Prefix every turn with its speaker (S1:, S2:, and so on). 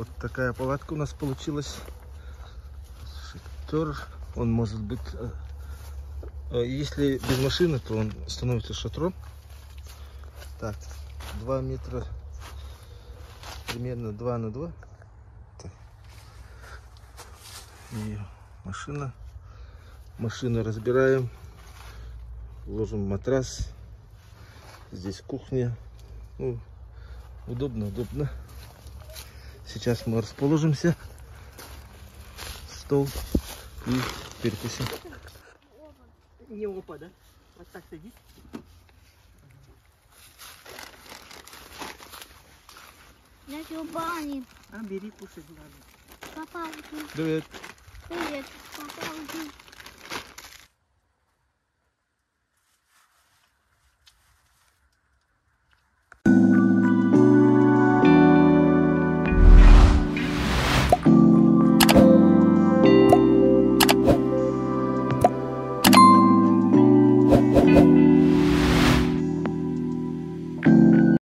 S1: Вот такая палатка у нас получилась. Шатер. Он может быть, если без машины, то он становится шатром. Так, 2 метра, примерно 2 на 2. Так. И машина. Машину разбираем. Ложим матрас. Здесь кухня. Ну, удобно, удобно. Сейчас мы расположимся. Стол и перекусим.
S2: Не опа, да? Вот так садись.
S3: Дядя Бани.
S2: А, бери, кушать надо.
S3: Папа,
S1: Привет.
S3: привет. Папа.